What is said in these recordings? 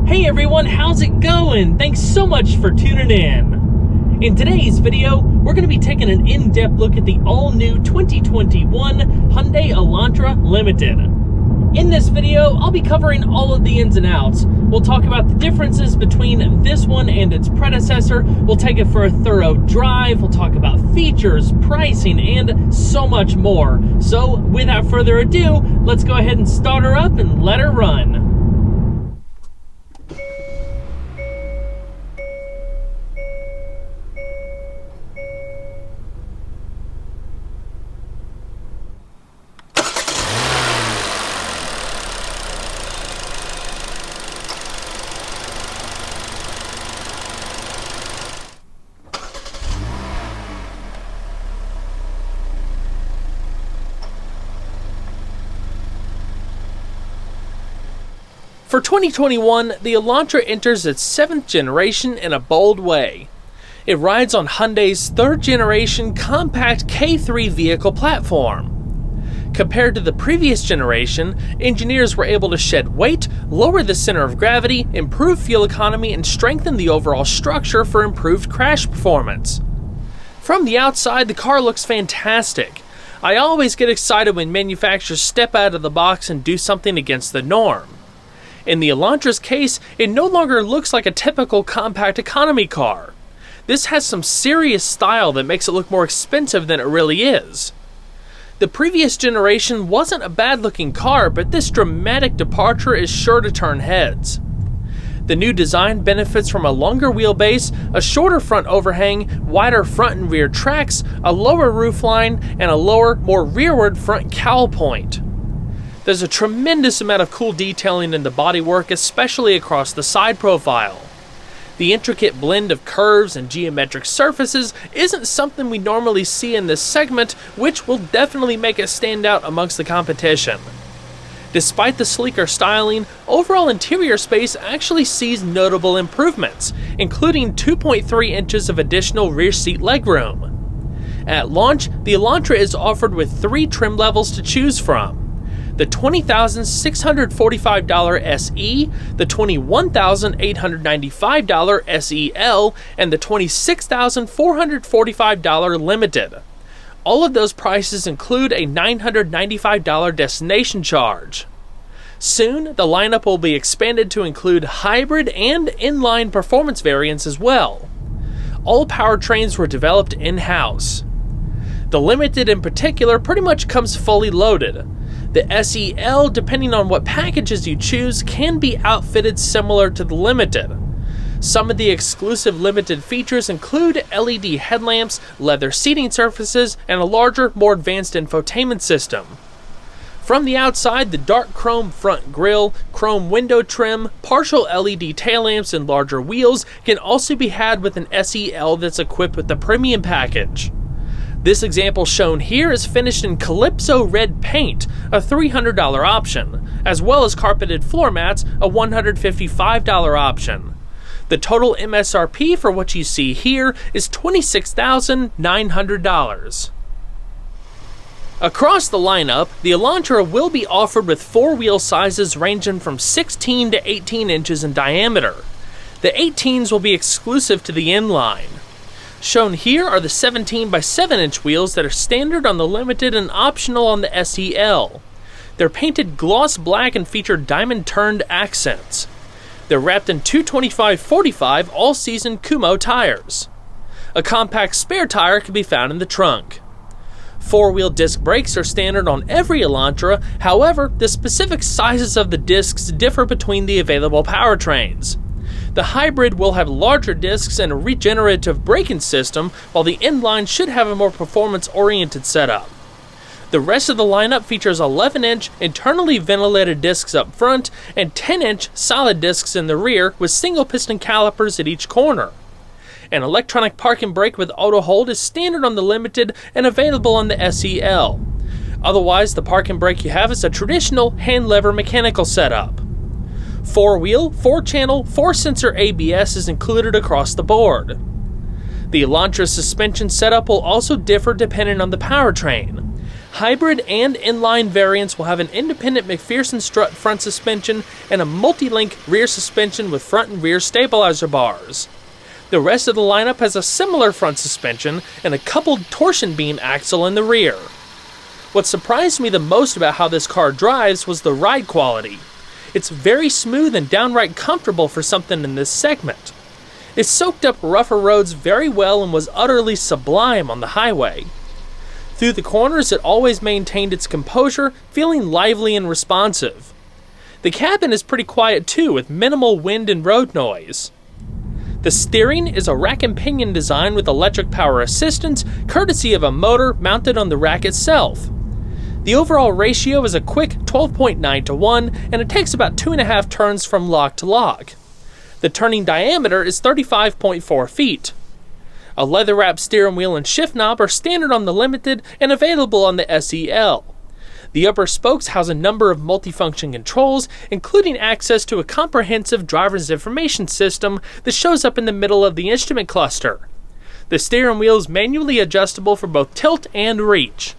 Hey everyone, how's it going? Thanks so much for tuning in. In today's video, we're going to be taking an in-depth look at the all-new 2021 Hyundai Elantra Limited. In this video, I'll be covering all of the ins and outs. We'll talk about the differences between this one and its predecessor. We'll take it for a thorough drive. We'll talk about features, pricing, and so much more. So, without further ado, let's go ahead and start her up and let her run. For 2021, the Elantra enters its 7th generation in a bold way. It rides on Hyundai's 3rd generation compact K3 vehicle platform. Compared to the previous generation, engineers were able to shed weight, lower the center of gravity, improve fuel economy, and strengthen the overall structure for improved crash performance. From the outside, the car looks fantastic. I always get excited when manufacturers step out of the box and do something against the norm. In the Elantra's case, it no longer looks like a typical compact economy car. This has some serious style that makes it look more expensive than it really is. The previous generation wasn't a bad-looking car, but this dramatic departure is sure to turn heads. The new design benefits from a longer wheelbase, a shorter front overhang, wider front and rear tracks, a lower roofline, and a lower, more rearward front cowl point. There's a tremendous amount of cool detailing in the bodywork, especially across the side profile. The intricate blend of curves and geometric surfaces isn't something we normally see in this segment, which will definitely make it stand out amongst the competition. Despite the sleeker styling, overall interior space actually sees notable improvements, including 2.3 inches of additional rear seat legroom. At launch, the Elantra is offered with 3 trim levels to choose from: the $20,645 SE, the $21,895 SEL, and the $26,445 Limited. All of those prices include a $995 destination charge. Soon, the lineup will be expanded to include hybrid and inline performance variants as well. All powertrains were developed in-house. The Limited in particular pretty much comes fully loaded. The SEL, depending on what packages you choose, can be outfitted similar to the Limited. Some of the exclusive Limited features include LED headlamps, leather seating surfaces, and a larger, more advanced infotainment system. From the outside, the dark chrome front grille, chrome window trim, partial LED tail lamps, and larger wheels can also be had with an SEL that's equipped with the premium package. This example shown here is finished in Calypso red paint, a $300 option, as well as carpeted floor mats, a $155 option. The total MSRP for what you see here is $26,900. Across the lineup, the Elantra will be offered with 4 wheel sizes ranging from 16 to 18 inches in diameter. The 18s will be exclusive to the inline. Shown here are the 17 by 7 inch wheels that are standard on the Limited and optional on the SEL. They're painted gloss black and feature diamond turned accents. They're wrapped in 225/45 all-season Kumho tires. A compact spare tire can be found in the trunk. 4-wheel disc brakes are standard on every Elantra, however, the specific sizes of the discs differ between the available powertrains. The hybrid will have larger discs and a regenerative braking system, while the inline should have a more performance-oriented setup. The rest of the lineup features 11-inch internally ventilated discs up front and 10-inch solid discs in the rear with single-piston calipers at each corner. An electronic park and brake with auto hold is standard on the Limited and available on the SEL. Otherwise, the park and brake you have is a traditional hand-lever mechanical setup. 4-wheel, 4-channel, 4-sensor ABS is included across the board. The Elantra suspension setup will also differ depending on the powertrain. Hybrid and inline variants will have an independent McPherson strut front suspension and a multi-link rear suspension with front and rear stabilizer bars. The rest of the lineup has a similar front suspension and a coupled torsion beam axle in the rear. What surprised me the most about how this car drives was the ride quality. It's very smooth and downright comfortable for something in this segment. It soaked up rougher roads very well and was utterly sublime on the highway. Through the corners, it always maintained its composure, feeling lively and responsive. The cabin is pretty quiet too, with minimal wind and road noise. The steering is a rack and pinion design with electric power assistance, courtesy of a motor mounted on the rack itself. The overall ratio is a quick 12.9:1, and it takes about 2.5 turns from lock to lock. The turning diameter is 35.4 feet. A leather-wrapped steering wheel and shift knob are standard on the Limited and available on the SEL. The upper spokes house a number of multifunction controls, including access to a comprehensive driver's information system that shows up in the middle of the instrument cluster. The steering wheel is manually adjustable for both tilt and reach.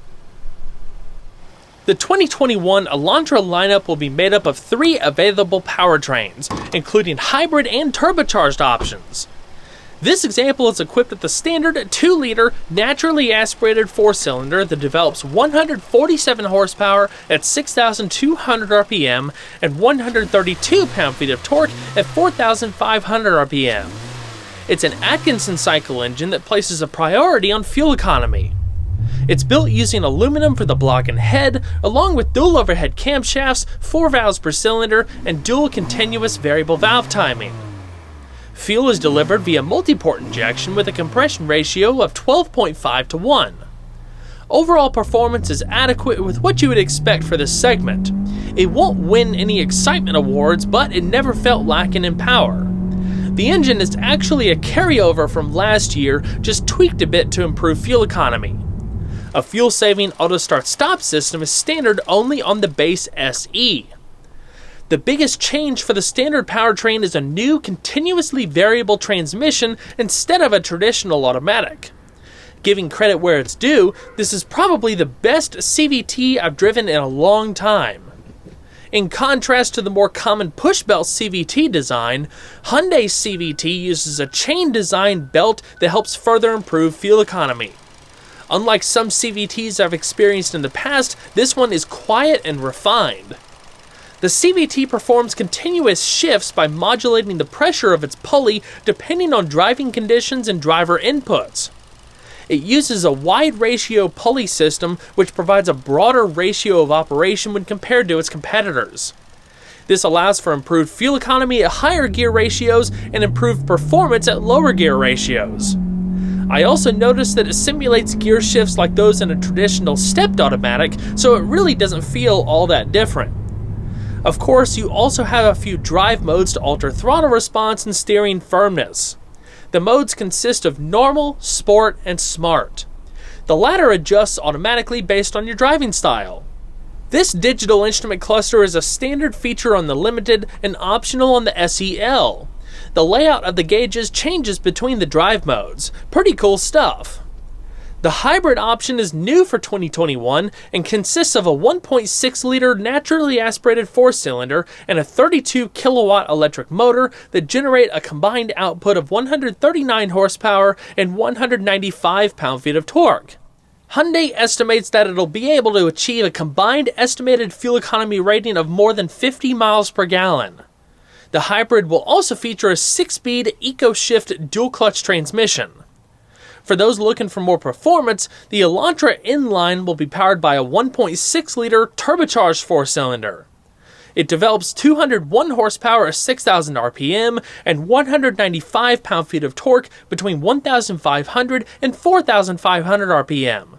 The 2021 Elantra lineup will be made up of 3 available powertrains, including hybrid and turbocharged options. This example is equipped with the standard 2-liter naturally aspirated 4-cylinder that develops 147 horsepower at 6,200 RPM and 132 pound-feet of torque at 4,500 RPM. It's an Atkinson cycle engine that places a priority on fuel economy. It's built using aluminum for the block and head, along with dual overhead camshafts, 4 valves per cylinder, and dual continuous variable valve timing. Fuel is delivered via multi-port injection with a compression ratio of 12.5:1. Overall performance is adequate with what you would expect for this segment. It won't win any excitement awards, but it never felt lacking in power. The engine is actually a carryover from last year, just tweaked a bit to improve fuel economy. A fuel-saving auto start-stop system is standard only on the base SE. The biggest change for the standard powertrain is a new continuously variable transmission instead of a traditional automatic. Giving credit where it's due, this is probably the best CVT I've driven in a long time. In contrast to the more common push-belt CVT design, Hyundai's CVT uses a chain design belt that helps further improve fuel economy. Unlike some CVTs I've experienced in the past, this one is quiet and refined. The CVT performs continuous shifts by modulating the pressure of its pulley depending on driving conditions and driver inputs. It uses a wide ratio pulley system which provides a broader ratio of operation when compared to its competitors. This allows for improved fuel economy at higher gear ratios and improved performance at lower gear ratios. I also noticed that it simulates gear shifts like those in a traditional stepped automatic, so it really doesn't feel all that different. Of course, you also have a few drive modes to alter throttle response and steering firmness. The modes consist of normal, sport, and smart. The latter adjusts automatically based on your driving style. This digital instrument cluster is a standard feature on the Limited and optional on the SEL. The layout of the gauges changes between the drive modes. Pretty cool stuff. The hybrid option is new for 2021 and consists of a 1.6-liter naturally aspirated 4-cylinder and a 32-kilowatt electric motor that generate a combined output of 139 horsepower and 195 pound-feet of torque. Hyundai estimates that it'll be able to achieve a combined estimated fuel economy rating of more than 50 miles per gallon. The hybrid will also feature a 6-speed EcoShift dual-clutch transmission. For those looking for more performance, the Elantra Inline will be powered by a 1.6-liter turbocharged 4-cylinder. It develops 201 horsepower at 6,000 RPM and 195 pound-feet of torque between 1,500 and 4,500 RPM.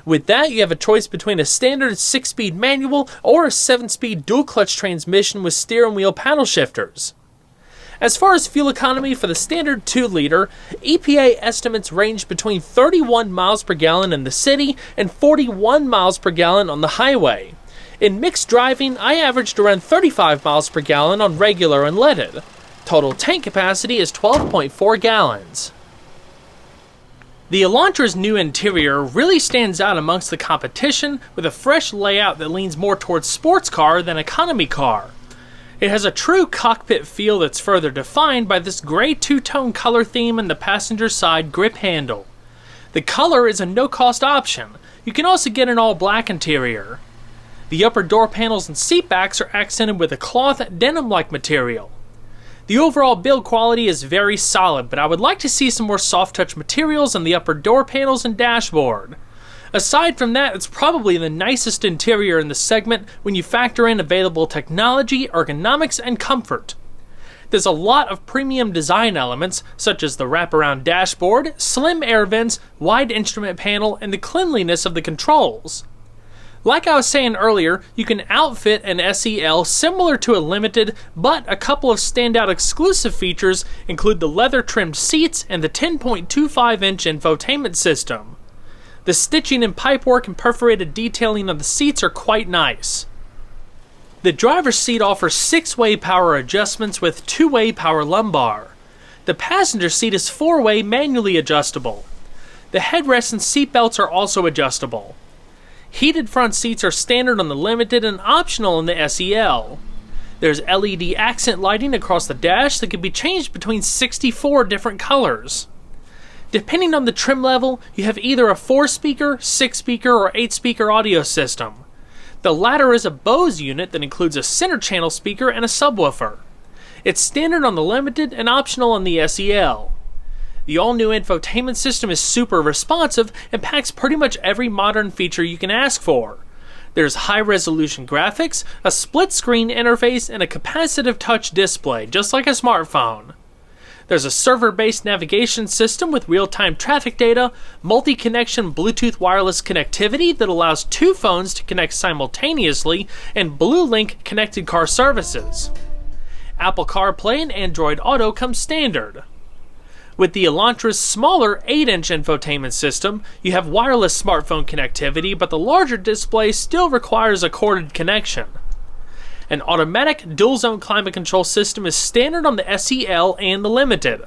With that, you have a choice between a standard 6-speed manual or a 7-speed dual-clutch transmission with steering wheel paddle shifters. As far as fuel economy for the standard 2-liter, EPA estimates range between 31 miles per gallon in the city and 41 miles per gallon on the highway. In mixed driving, I averaged around 35 miles per gallon on regular and leaded. Total tank capacity is 12.4 gallons. The Elantra's new interior really stands out amongst the competition with a fresh layout that leans more towards sports car than economy car. It has a true cockpit feel that's further defined by this gray two-tone color theme in the passenger side grip handle. The color is a no-cost option. You can also get an all-black interior. The upper door panels and seat backs are accented with a cloth denim-like material. The overall build quality is very solid, but I would like to see some more soft-touch materials on the upper door panels and dashboard. Aside from that, it's probably the nicest interior in the segment when you factor in available technology, ergonomics, and comfort. There's a lot of premium design elements, such as the wraparound dashboard, slim air vents, wide instrument panel, and the cleanliness of the controls. Like I was saying earlier, you can outfit an SEL similar to a Limited, but a couple of standout exclusive features include the leather-trimmed seats and the 10.25-inch infotainment system. The stitching and pipework and perforated detailing of the seats are quite nice. The driver's seat offers 6-way power adjustments with 2-way power lumbar. The passenger seat is 4-way manually adjustable. The headrests and seat belts are also adjustable. Heated front seats are standard on the Limited and optional in the SEL. There's LED accent lighting across the dash that can be changed between 64 different colors. Depending on the trim level, you have either a 4-speaker, 6-speaker, or 8-speaker audio system. The latter is a Bose unit that includes a center channel speaker and a subwoofer. It's standard on the Limited and optional on the SEL. The all-new infotainment system is super responsive and packs pretty much every modern feature you can ask for. There's high-resolution graphics, a split-screen interface, and a capacitive touch display, just like a smartphone. There's a server-based navigation system with real-time traffic data, multi-connection Bluetooth wireless connectivity that allows 2 phones to connect simultaneously, and BlueLink connected car services. Apple CarPlay and Android Auto come standard. With the Elantra's smaller 8-inch infotainment system, you have wireless smartphone connectivity, but the larger display still requires a corded connection. An automatic dual-zone climate control system is standard on the SEL and the Limited.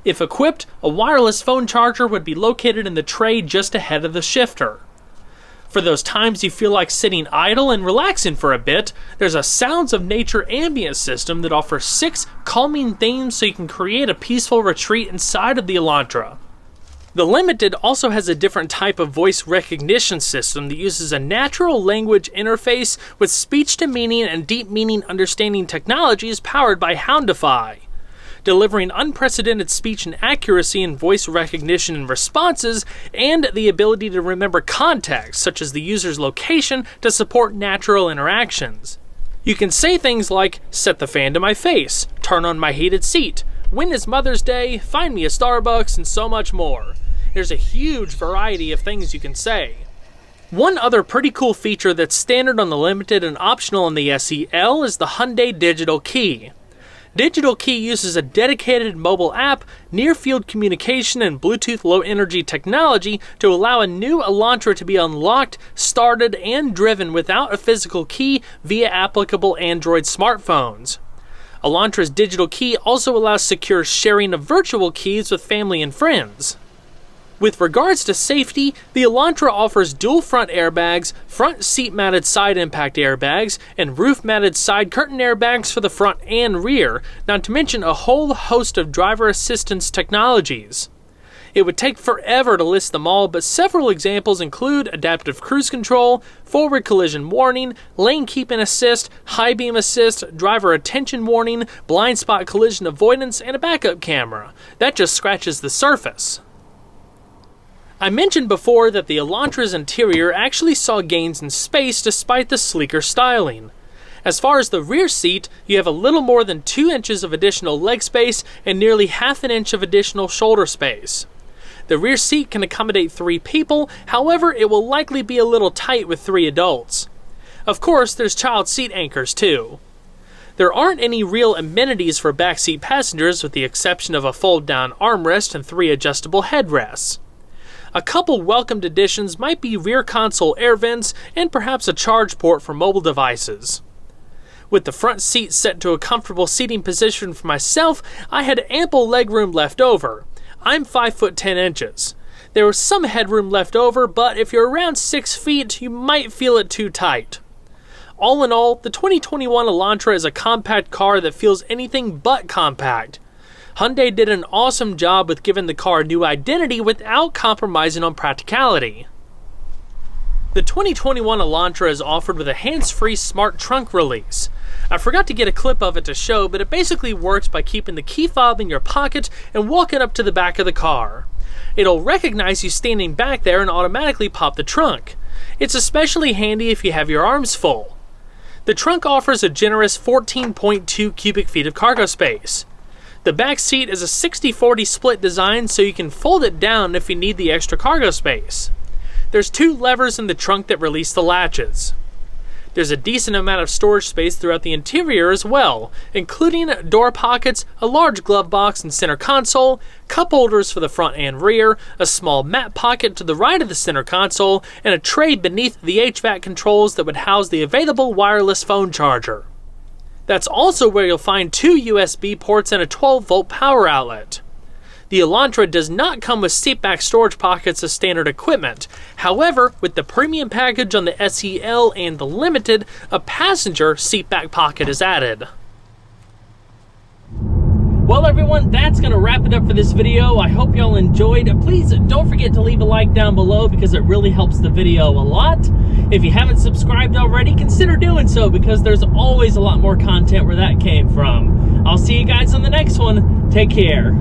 If equipped, a wireless phone charger would be located in the tray just ahead of the shifter. For those times you feel like sitting idle and relaxing for a bit, there's a Sounds of Nature ambient system that offers 6 calming themes so you can create a peaceful retreat inside of the Elantra. The Limited also has a different type of voice recognition system that uses a natural language interface with speech-to-meaning and deep meaning understanding technologies powered by Hyundai, delivering unprecedented speech and accuracy in voice recognition and responses, and the ability to remember context, such as the user's location, to support natural interactions. You can say things like, "Set the fan to my face," "Turn on my heated seat," "When is Mother's Day," "Find me a Starbucks," and so much more. There's a huge variety of things you can say. One other pretty cool feature that's standard on the Limited and optional on the SEL is the Hyundai Digital Key. Digital Key uses a dedicated mobile app, near-field communication, and Bluetooth low-energy technology to allow a new Elantra to be unlocked, started, and driven without a physical key via applicable Android smartphones. Elantra's Digital Key also allows secure sharing of virtual keys with family and friends. With regards to safety, the Elantra offers dual front airbags, front seat-mounted side impact airbags, and roof-mounted side curtain airbags for the front and rear, not to mention a whole host of driver assistance technologies. It would take forever to list them all, but several examples include adaptive cruise control, forward collision warning, lane keeping assist, high beam assist, driver attention warning, blind spot collision avoidance, and a backup camera. That just scratches the surface. I mentioned before that the Elantra's interior actually saw gains in space despite the sleeker styling. As far as the rear seat, you have a little more than 2 inches of additional leg space and nearly half an inch of additional shoulder space. The rear seat can accommodate 3 people, however it will likely be a little tight with 3 adults. Of course, there's child seat anchors too. There aren't any real amenities for backseat passengers with the exception of a fold-down armrest and 3 adjustable headrests. A couple welcomed additions might be rear console air vents and perhaps a charge port for mobile devices. With the front seat set to a comfortable seating position for myself, I had ample legroom left over. I'm 5 foot 10 inches. There was some headroom left over, but if you're around 6 feet, you might feel it too tight. All in all, the 2021 Elantra is a compact car that feels anything but compact. Hyundai did an awesome job with giving the car a new identity without compromising on practicality. The 2021 Elantra is offered with a hands-free smart trunk release. I forgot to get a clip of it to show, but it basically works by keeping the key fob in your pocket and walking up to the back of the car. It'll recognize you standing back there and automatically pop the trunk. It's especially handy if you have your arms full. The trunk offers a generous 14.2 cubic feet of cargo space. The back seat is a 60-40 split design, so you can fold it down if you need the extra cargo space. There's 2 levers in the trunk that release the latches. There's a decent amount of storage space throughout the interior as well, including door pockets, a large glove box and center console, cup holders for the front and rear, a small mat pocket to the right of the center console, and a tray beneath the HVAC controls that would house the available wireless phone charger. That's also where you'll find 2 USB ports and a 12-volt power outlet. The Elantra does not come with seatback storage pockets as standard equipment. However, with the premium package on the SEL and the Limited, a passenger seatback pocket is added. Well everyone, that's going to wrap it up for this video. I hope y'all enjoyed. Please don't forget to leave a like down below because it really helps the video a lot. If you haven't subscribed already, consider doing so because there's always a lot more content where that came from. I'll see you guys on the next one. Take care.